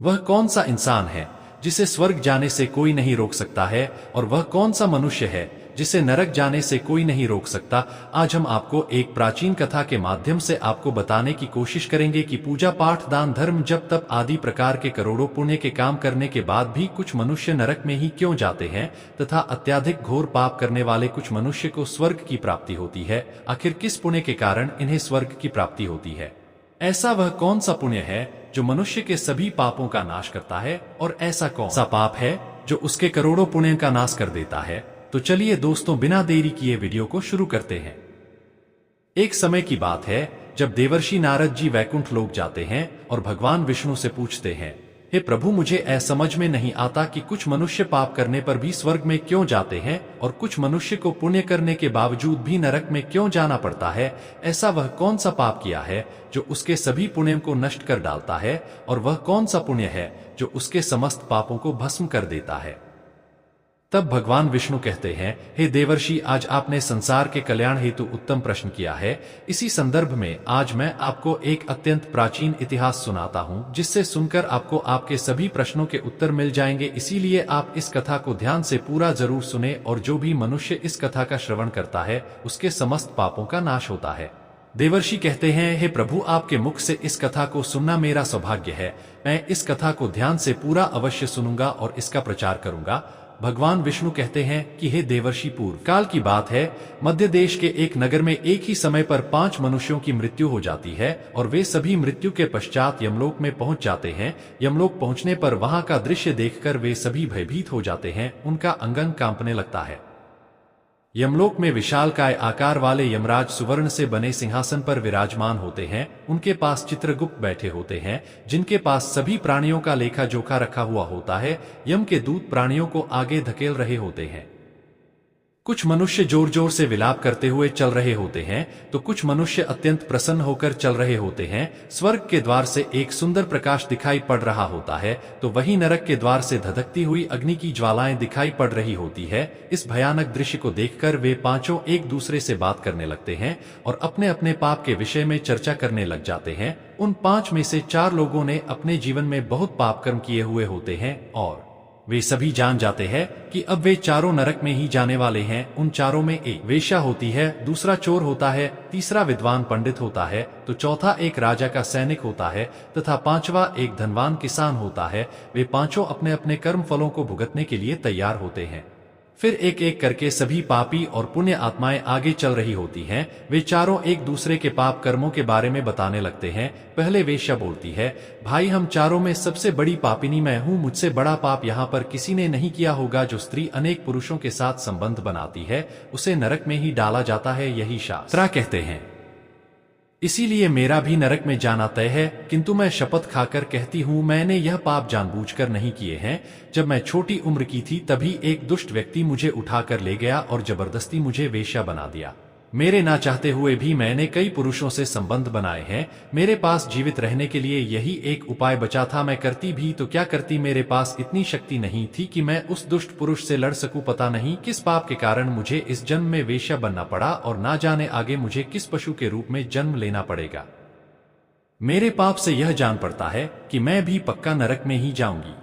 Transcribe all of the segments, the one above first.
वह कौन सा इंसान है जिसे स्वर्ग जाने से कोई नहीं रोक सकता है, और वह कौन सा मनुष्य है जिसे नरक जाने से कोई नहीं रोक सकता। आज हम आपको एक प्राचीन कथा के माध्यम से आपको बताने की कोशिश करेंगे कि पूजा पाठ दान धर्म जप तप आदि प्रकार के करोड़ों पुण्य के काम करने के बाद भी कुछ मनुष्य नरक में ही क्यों जाते हैं, तथा अत्याधिक घोर पाप करने वाले कुछ मनुष्य को स्वर्ग की प्राप्ति होती है। आखिर किस पुण्य के कारण इन्हें स्वर्ग की प्राप्ति होती है? ऐसा वह कौन सा पुण्य है जो मनुष्य के सभी पापों का नाश करता है, और ऐसा कौन सा पाप है जो उसके करोड़ों पुण्य का नाश कर देता है? तो चलिए दोस्तों, बिना देरी किए वीडियो को शुरू करते हैं। एक समय की बात है जब देवर्षि नारद जी वैकुंठ लोक जाते हैं और भगवान विष्णु से पूछते हैं, हे प्रभु, मुझे ऐसा समझ में नहीं आता कि कुछ मनुष्य पाप करने पर भी स्वर्ग में क्यों जाते हैं और कुछ मनुष्य को पुण्य करने के बावजूद भी नरक में क्यों जाना पड़ता है। ऐसा वह कौन सा पाप किया है जो उसके सभी पुण्य को नष्ट कर डालता है, और वह कौन सा पुण्य है जो उसके समस्त पापों को भस्म कर देता है? तब भगवान विष्णु कहते हैं, हे देवर्षि, आज आपने संसार के कल्याण हेतु उत्तम प्रश्न किया है। इसी संदर्भ में आज मैं आपको एक अत्यंत प्राचीन इतिहास सुनाता हूं, जिससे सुनकर आपको आपके सभी प्रश्नों के उत्तर मिल जाएंगे। इसीलिए आप इस कथा को ध्यान से पूरा जरूर सुने, और जो भी मनुष्य इस कथा का श्रवण करता है उसके समस्त पापों का नाश होता है। देवर्षि कहते हैं, हे प्रभु, आपके मुख से इस कथा को सुनना मेरा सौभाग्य है। मैं इस कथा को ध्यान से पूरा अवश्य सुनूंगा और इसका प्रचार करूंगा। भगवान विष्णु कहते हैं कि हे देवर्षि, पूर्व काल की बात है, मध्य देश के एक नगर में एक ही समय पर 5 मनुष्यों की मृत्यु हो जाती है, और वे सभी मृत्यु के पश्चात यमलोक में पहुंच जाते हैं। यमलोक पहुंचने पर वहां का दृश्य देखकर वे सभी भयभीत हो जाते हैं, उनका अंग कांपने लगता है। यमलोक में विशालकाय आकार वाले यमराज सुवर्ण से बने सिंहासन पर विराजमान होते हैं। उनके पास चित्रगुप्त बैठे होते हैं, जिनके पास सभी प्राणियों का लेखा जोखा रखा हुआ होता है। यम के दूत प्राणियों को आगे धकेल रहे होते हैं। कुछ मनुष्य जोर जोर से विलाप करते हुए चल रहे होते हैं, तो कुछ मनुष्य अत्यंत प्रसन्न होकर चल रहे होते हैं। स्वर्ग के द्वार से एक सुंदर प्रकाश दिखाई पड़ रहा होता है, तो वहीं नरक के द्वार से धधकती हुई अग्नि की ज्वालाएं दिखाई पड़ रही होती है। इस भयानक दृश्य को देखकर वे पांचों एक दूसरे से बात करने लगते हैं और अपने अपने पाप के विषय में चर्चा करने लग जाते हैं। उन 5 में से 4 लोगों ने अपने जीवन में बहुत पाप कर्म किए हुए होते हैं, और वे सभी जान जाते हैं कि अब वे चारों नरक में ही जाने वाले हैं। उन चारों में एक वेश्या होती है, दूसरा चोर होता है, तीसरा विद्वान पंडित होता है, तो चौथा एक राजा का सैनिक होता है, तथा 5वां एक धनवान किसान होता है। वे पांचों अपने अपने कर्म फलों को भुगतने के लिए तैयार होते हैं। फिर एक एक करके सभी पापी और पुण्य आत्माएं आगे चल रही होती हैं। वे चारों एक दूसरे के पाप कर्मों के बारे में बताने लगते हैं। पहले वेश्या बोलती है, भाई, हम चारों में सबसे बड़ी पापिनी मैं हूँ। मुझसे बड़ा पाप यहाँ पर किसी ने नहीं किया होगा। जो स्त्री अनेक पुरुषों के साथ संबंध बनाती है उसे नरक में ही डाला जाता है, यही शास्त्र कहते हैं। इसीलिए मेरा भी नरक में जाना तय है, किंतु मैं शपथ खाकर कहती हूँ, मैंने यह पाप जानबूझकर नहीं किए हैं। जब मैं छोटी उम्र की थी तभी एक दुष्ट व्यक्ति मुझे उठाकर ले गया और जबरदस्ती मुझे वेश्या बना दिया। मेरे ना चाहते हुए भी मैंने कई पुरुषों से संबंध बनाए हैं। मेरे पास जीवित रहने के लिए यही एक उपाय बचा था। मैं करती भी तो क्या करती, मेरे पास इतनी शक्ति नहीं थी कि मैं उस दुष्ट पुरुष से लड़ सकूं। पता नहीं किस पाप के कारण मुझे इस जन्म में वेश्या बनना पड़ा, और ना जाने आगे मुझे किस पशु के रूप में जन्म लेना पड़ेगा। मेरे पाप से यह जान पड़ता है कि मैं भी पक्का नरक में ही जाऊंगी।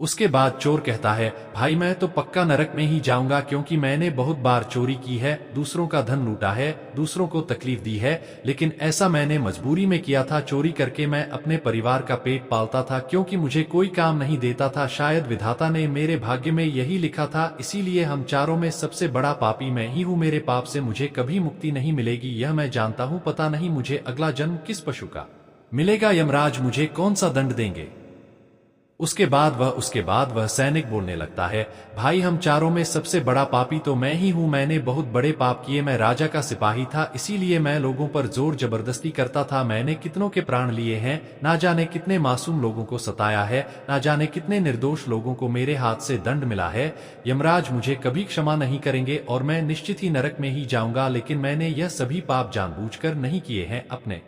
उसके बाद चोर कहता है, भाई, मैं तो पक्का नरक में ही जाऊंगा, क्योंकि मैंने बहुत बार चोरी की है, दूसरों का धन लूटा है, दूसरों को तकलीफ दी है, लेकिन ऐसा मैंने मजबूरी में किया था। चोरी करके मैं अपने परिवार का पेट पालता था, क्योंकि मुझे कोई काम नहीं देता था। शायद विधाता ने मेरे भाग्य में यही लिखा था, इसीलिए हम चारों में सबसे बड़ा पापी मैं ही हूँ। मेरे पाप से मुझे कभी मुक्ति नहीं मिलेगी, यह मैं जानता हूँ। पता नहीं मुझे अगला जन्म किस पशु का मिलेगा, यमराज मुझे कौन सा दंड देंगे। उसके बाद वह सैनिक बोलने लगता है, भाई, हम चारों में सबसे बड़ा पापी तो मैं ही हूँ। मैंने बहुत बड़े पाप किए। मैं राजा का सिपाही था, इसीलिए मैं लोगों पर जोर जबरदस्ती करता था। मैंने कितनों के प्राण लिए हैं, ना जाने कितने मासूम लोगों को सताया है, ना जाने कितने निर्दोष लोगों को मेरे हाथ से दंड मिला है। यमराज मुझे कभी क्षमा नहीं करेंगे और मैं निश्चित ही नरक में ही जाऊंगा। लेकिन मैंने यह सभी पाप जानबूझकर नहीं किए हैं। अपने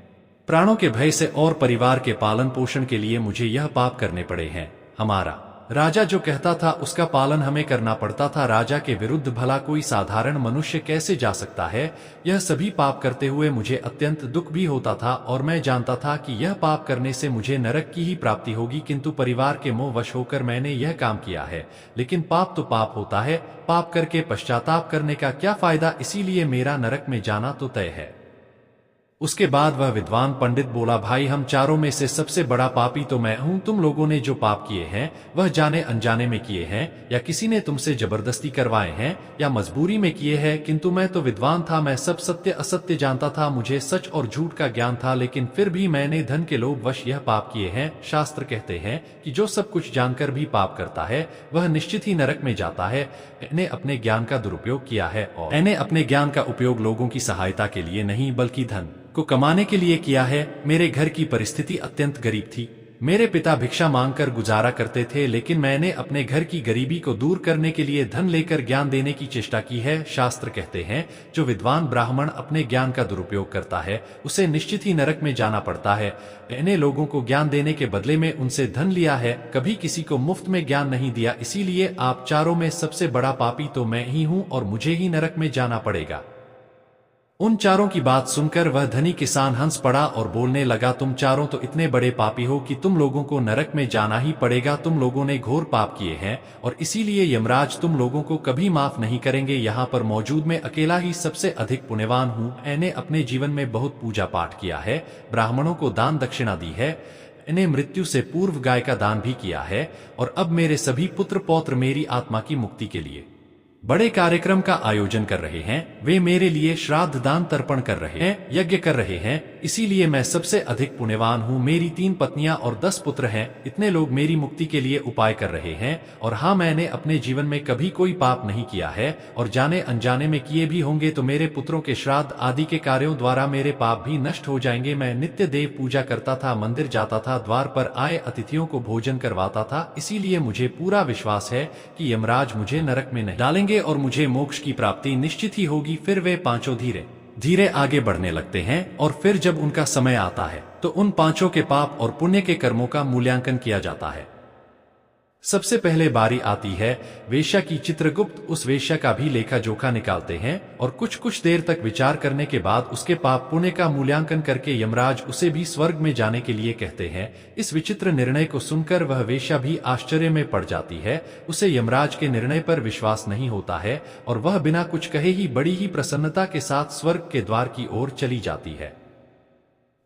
प्राणों के भय से और परिवार के पालन पोषण के लिए मुझे यह पाप करने पड़े हैं। हमारा राजा जो कहता था उसका पालन हमें करना पड़ता था। राजा के विरुद्ध भला कोई साधारण मनुष्य कैसे जा सकता है? यह सभी पाप करते हुए मुझे अत्यंत दुख भी होता था और मैं जानता था कि यह पाप करने से मुझे नरक की ही प्राप्ति होगी, किंतु परिवार के मोह वश होकर मैंने यह काम किया है। लेकिन पाप तो पाप होता है, पाप करके पश्चाताप करने का क्या फायदा? इसीलिए मेरा नरक में जाना तो तय है। उसके बाद वह विद्वान पंडित बोला, भाई हम चारों में से सबसे बड़ा पापी तो मैं हूं। तुम लोगों ने जो पाप किए हैं वह जाने अनजाने में किए हैं, या किसी ने तुमसे जबरदस्ती करवाए हैं, या मजबूरी में किए हैं। किंतु मैं तो विद्वान था, मैं सब सत्य असत्य जानता था, मुझे सच और झूठ का ज्ञान था, लेकिन फिर भी मैंने धन के लोभ वश यह पाप किए हैं। शास्त्र कहते हैं कि जो सब कुछ जानकर भी पाप करता है वह निश्चित ही नरक में जाता है। मैंने अपने ज्ञान का दुरुपयोग किया है, और मैंने अपने ज्ञान का उपयोग लोगों की सहायता के लिए नहीं बल्कि धन को कमाने के लिए किया है। मेरे घर की परिस्थिति अत्यंत गरीब थी। मेरे पिता भिक्षा मांगकर गुजारा करते थे, लेकिन मैंने अपने घर की गरीबी को दूर करने के लिए धन लेकर ज्ञान देने की चेष्टा की है। शास्त्र कहते हैं जो विद्वान ब्राह्मण अपने ज्ञान का दुरुपयोग करता है उसे निश्चित ही नरक में जाना पड़ता है। मैंने लोगों को ज्ञान देने के बदले में उनसे धन लिया है, कभी किसी को मुफ्त में ज्ञान नहीं दिया। इसीलिए आप चारों में सबसे बड़ा पापी तो मैं ही हूं और मुझे ही नरक में जाना पड़ेगा। उन चारों की बात सुनकर वह धनी किसान हंस पड़ा और बोलने लगा, तुम चारों तो इतने बड़े पापी हो कि तुम लोगों को नरक में जाना ही पड़ेगा। तुम लोगों ने घोर पाप किए हैं और इसीलिए यमराज तुम लोगों को कभी माफ नहीं करेंगे। यहाँ पर मौजूद मैं अकेला ही सबसे अधिक पुण्यवान हूँ। मैंने अपने जीवन में बहुत पूजा पाठ किया है, ब्राह्मणों को दान दक्षिणा दी है, मैंने मृत्यु से पूर्व गाय का दान भी किया है, और अब मेरे सभी पुत्र पौत्र मेरी आत्मा की मुक्ति के लिए बड़े कार्यक्रम का आयोजन कर रहे हैं। वे मेरे लिए श्राद्ध दान तर्पण कर रहे हैं, यज्ञ कर रहे हैं, इसीलिए मैं सबसे अधिक पुण्यवान हूँ। मेरी 3 पत्नियां और 10 पुत्र हैं। इतने लोग मेरी मुक्ति के लिए उपाय कर रहे हैं। और हाँ, मैंने अपने जीवन में कभी कोई पाप नहीं किया है, और जाने अनजाने में किए भी होंगे तो मेरे पुत्रों के श्राद्ध आदि के कार्यों द्वारा मेरे पाप भी नष्ट हो जाएंगे। मैं नित्य देव पूजा करता था, मंदिर जाता था, द्वार पर आए अतिथियों को भोजन करवाता था। इसीलिए मुझे पूरा विश्वास है कि यमराज मुझे नरक में नहीं डालेंगे और मुझे मोक्ष की प्राप्ति निश्चित ही होगी। फिर वे पांचों धीरे धीरे आगे बढ़ने लगते हैं, और फिर जब उनका समय आता है तो उन पांचों के पाप और पुण्य के कर्मों का मूल्यांकन किया जाता है। सबसे पहले बारी आती है वेश्या की। चित्रगुप्त उस वेश्या का भी लेखा जोखा निकालते हैं, और कुछ देर तक विचार करने के बाद उसके पाप पुण्य का मूल्यांकन करके यमराज उसे भी स्वर्ग में जाने के लिए कहते हैं। इस विचित्र निर्णय को सुनकर वह वेश्या भी आश्चर्य में पड़ जाती है। उसे यमराज के निर्णय पर विश्वास नहीं होता है, और वह बिना कुछ कहे ही बड़ी ही प्रसन्नता के साथ स्वर्ग के द्वार की ओर चली जाती है।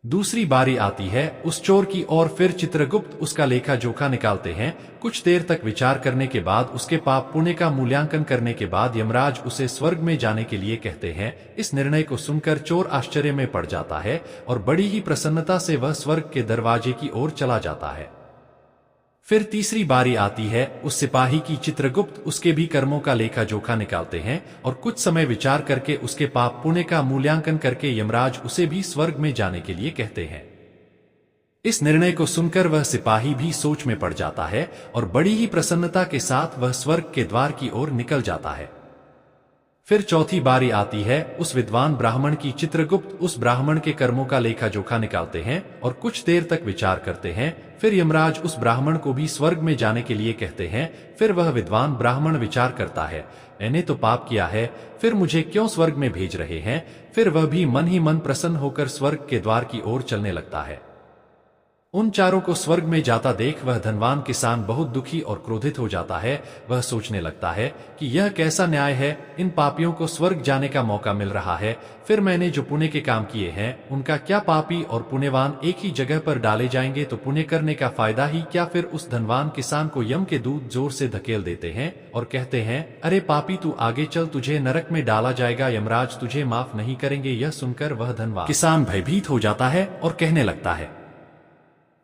दूसरी बारी आती है उस चोर की, और फिर चित्रगुप्त उसका लेखा जोखा निकालते हैं। कुछ देर तक विचार करने के बाद उसके पाप पुण्य का मूल्यांकन करने के बाद यमराज उसे स्वर्ग में जाने के लिए कहते हैं। इस निर्णय को सुनकर चोर आश्चर्य में पड़ जाता है, और बड़ी ही प्रसन्नता से वह स्वर्ग के दरवाजे की ओर चला जाता है। फिर तीसरी बारी आती है उस सिपाही की। चित्रगुप्त उसके भी कर्मों का लेखा जोखा निकालते हैं, और कुछ समय विचार करके उसके पाप पुण्य का मूल्यांकन करके यमराज उसे भी स्वर्ग में जाने के लिए कहते हैं। इस निर्णय को सुनकर वह सिपाही भी सोच में पड़ जाता है, और बड़ी ही प्रसन्नता के साथ वह स्वर्ग के द्वार की ओर निकल जाता है। फिर चौथी बारी आती है उस विद्वान ब्राह्मण की। चित्रगुप्त उस ब्राह्मण के कर्मों का लेखा जोखा निकालते हैं, और कुछ देर तक विचार करते हैं। फिर यमराज उस ब्राह्मण को भी स्वर्ग में जाने के लिए कहते हैं। फिर वह विद्वान ब्राह्मण विचार करता है, मैंने तो पाप किया है, फिर मुझे क्यों स्वर्ग में भेज रहे हैं? फिर वह भी मन ही मन प्रसन्न होकर स्वर्ग के द्वार की ओर चलने लगता है। उन चारों को स्वर्ग में जाता देख वह धनवान किसान बहुत दुखी और क्रोधित हो जाता है। वह सोचने लगता है कि यह कैसा न्याय है, इन पापियों को स्वर्ग जाने का मौका मिल रहा है, फिर मैंने जो पुण्य के काम किए हैं उनका क्या? पापी और पुण्यवान एक ही जगह पर डाले जाएंगे तो पुण्य करने का फायदा ही क्या? फिर उस धनवान किसान को यम के दूत जोर से धकेल देते हैं और कहते हैं, अरे पापी, तू आगे चल, तुझे नरक में डाला जाएगा, यमराज तुझे माफ नहीं करेंगे। यह सुनकर वह धनवान किसान भयभीत हो जाता है और कहने लगता है,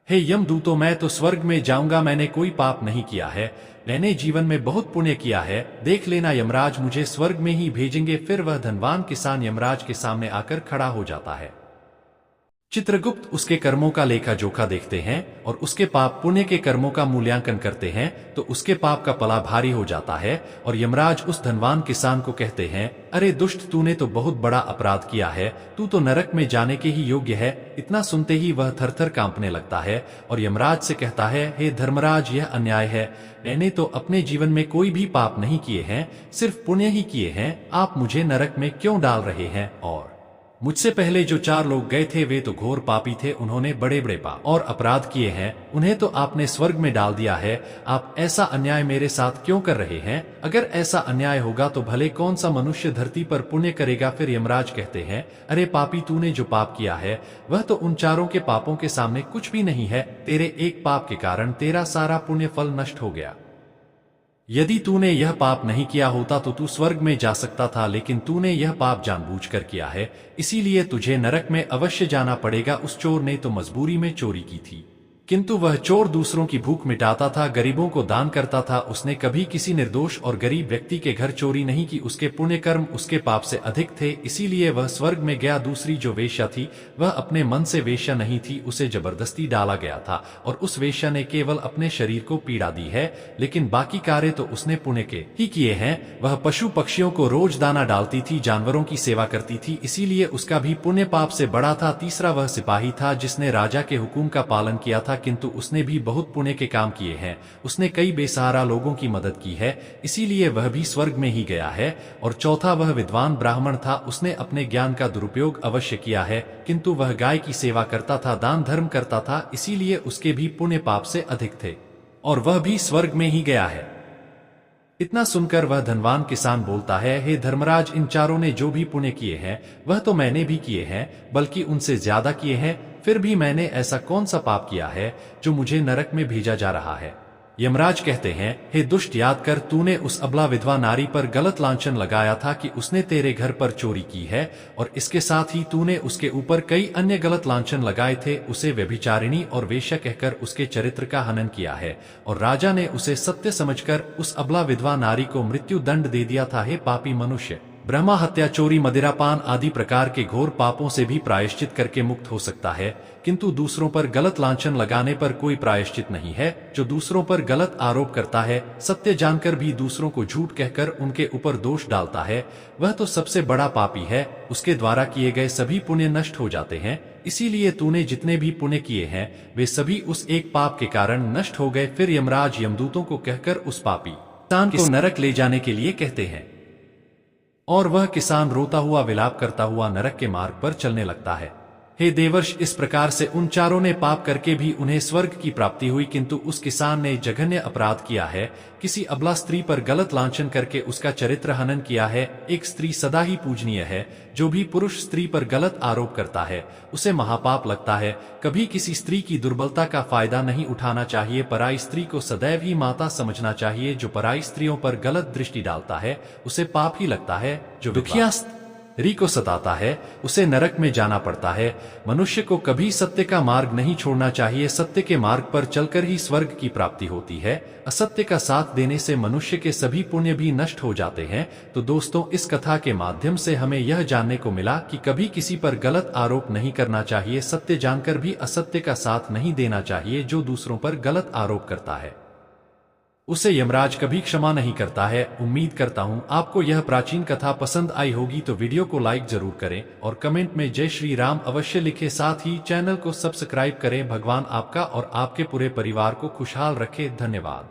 हे यमदूतों, मैं तो स्वर्ग में जाऊंगा, मैंने कोई पाप नहीं किया है, मैंने जीवन में बहुत पुण्य किया है, देख लेना यमराज मुझे स्वर्ग में ही भेजेंगे। फिर वह धनवान किसान यमराज के सामने आकर खड़ा हो जाता है। चित्रगुप्त उसके कर्मों का लेखा जोखा देखते हैं और उसके पाप पुण्य के कर्मों का मूल्यांकन करते हैं तो उसके पाप का पला भारी हो जाता है। और यमराज उस धनवान किसान को कहते हैं, अरे दुष्ट, तूने तो बहुत बड़ा अपराध किया है, तू तो नरक में जाने के ही योग्य है। इतना सुनते ही वह थरथर कांपने लगता है और यमराज से कहता है, हे धर्मराज, यह अन्याय है। मैंने तो अपने जीवन में कोई भी पाप नहीं किए हैं, सिर्फ पुण्य ही किए हैं। आप मुझे नरक में क्यों डाल रहे हैं? और मुझसे पहले जो 4 लोग गए थे वे तो घोर पापी थे, उन्होंने बड़े बड़े पाप और अपराध किए हैं, उन्हें तो आपने स्वर्ग में डाल दिया है। आप ऐसा अन्याय मेरे साथ क्यों कर रहे हैं? अगर ऐसा अन्याय होगा तो भले कौन सा मनुष्य धरती पर पुण्य करेगा? फिर यमराज कहते हैं, अरे पापी, तूने जो पाप किया है वह तो उन 4 के पापों के सामने कुछ भी नहीं है। तेरे एक पाप के कारण तेरा सारा पुण्य फल नष्ट हो गया। यदि तूने यह पाप नहीं किया होता तो तू स्वर्ग में जा सकता था, लेकिन तूने यह पाप जानबूझकर किया है, इसीलिए तुझे नरक में अवश्य जाना पड़ेगा। उस चोर ने तो मजबूरी में चोरी की थी, किंतु वह चोर दूसरों की भूख मिटाता था, गरीबों को दान करता था। उसने कभी किसी निर्दोष और गरीब व्यक्ति के घर चोरी नहीं की। उसके पुण्य कर्म उसके पाप से अधिक थे, इसीलिए वह स्वर्ग में गया। दूसरी जो वेश्या थी वह अपने मन से वेश्या नहीं थी, उसे जबरदस्ती डाला गया था और उस वेश्या ने केवल अपने शरीर को पीड़ा दी है, लेकिन बाकी कार्य तो उसने पुण्य के ही किए हैं। वह पशु पक्षियों को रोज दाना डालती थी, जानवरों की सेवा करती थी, इसीलिए उसका भी पुण्य पाप से बड़ा था। तीसरा वह सिपाही था जिसने राजा के हुक्म का पालन किया था, किंतु उसने भी बहुत पुण्य के काम किए हैं। उसने कई बेसहारा लोगों की मदद की है, इसीलिए वह भी स्वर्ग में ही गया है। और चौथा वह विद्वान ब्राह्मण था, उसने अपने ज्ञान का दुरुपयोग अवश्य किया है, किंतु वह गाय की सेवा करता था, दान धर्म करता था, इसीलिए उसके भी पुण्य पाप से अधिक थे और वह भी स्वर्ग में ही गया है। इतना सुनकर वह धनवान किसान बोलता है, हे धर्मराज, इन 4 ने जो भी पुण्य किए हैं वह तो मैंने भी किए हैं, बल्कि उनसे ज्यादा किए हैं। फिर भी मैंने ऐसा कौन सा पाप किया है जो मुझे नरक में भेजा जा रहा है? यमराज कहते हैं, हे दुष्ट, याद कर, तूने उस अबला विधवा नारी पर गलत लांछन लगाया था कि उसने तेरे घर पर चोरी की है, और इसके साथ ही तूने उसके ऊपर कई अन्य गलत लांछन लगाए थे। उसे व्यभिचारिणी और वेश्या कहकर उसके चरित्र का हनन किया है और राजा ने उसे सत्य समझकर उस अबला विधवा नारी को मृत्यु दंड दे दिया था। हे पापी मनुष्य, ब्रह्मा हत्या, चोरी, मदिरापान आदि प्रकार के घोर पापों से भी प्रायश्चित करके मुक्त हो सकता है, किंतु दूसरों पर गलत लांछन लगाने पर कोई प्रायश्चित नहीं है। जो दूसरों पर गलत आरोप करता है, सत्य जानकर भी दूसरों को झूठ कहकर उनके ऊपर दोष डालता है, वह तो सबसे बड़ा पापी है। उसके द्वारा किए गए सभी पुण्य नष्ट हो जाते हैं, इसीलिए तूने जितने भी पुण्य किए हैं वे सभी उस एक पाप के कारण नष्ट हो गए। फिर यमराज यमदूतों को कहकर उस पापी किसान को नरक ले जाने के लिए कहते हैं और वह किसान रोता हुआ विलाप करता हुआ नरक के मार्ग पर चलने लगता है। हे देवर्ष, इस प्रकार से उन 4 ने पाप करके भी उन्हें स्वर्ग की प्राप्ति हुई, किंतु उस किसान ने जघन्य अपराध किया है। किसी अबला स्त्री पर गलत लांछन करके उसका चरित्र हनन किया है। एक स्त्री सदा ही पूजनीय है, जो भी पुरुष स्त्री पर गलत आरोप करता है उसे महापाप लगता है। कभी किसी स्त्री की दुर्बलता का फायदा नहीं उठाना चाहिए। पराई स्त्री को सदैव ही माता समझना चाहिए। जो पराई स्त्रियों पर गलत दृष्टि डालता है उसे पाप ही लगता है। जो दुखिया स्त्री को सताता है उसे नरक में जाना पड़ता है। मनुष्य को कभी सत्य का मार्ग नहीं छोड़ना चाहिए। सत्य के मार्ग पर चलकर ही स्वर्ग की प्राप्ति होती है। असत्य का साथ देने से मनुष्य के सभी पुण्य भी नष्ट हो जाते हैं। तो दोस्तों, इस कथा के माध्यम से हमें यह जानने को मिला कि कभी किसी पर गलत आरोप नहीं करना चाहिए। सत्य जानकर भी असत्य का साथ नहीं देना चाहिए। जो दूसरों पर गलत आरोप करता है उसे यमराज कभी क्षमा नहीं करता है। उम्मीद करता हूँ आपको यह प्राचीन कथा पसंद आई होगी, तो वीडियो को लाइक जरूर करें और कमेंट में जय श्री राम अवश्य लिखें। साथ ही चैनल को सब्सक्राइब करें। भगवान आपका और आपके पूरे परिवार को खुशहाल रखे। धन्यवाद।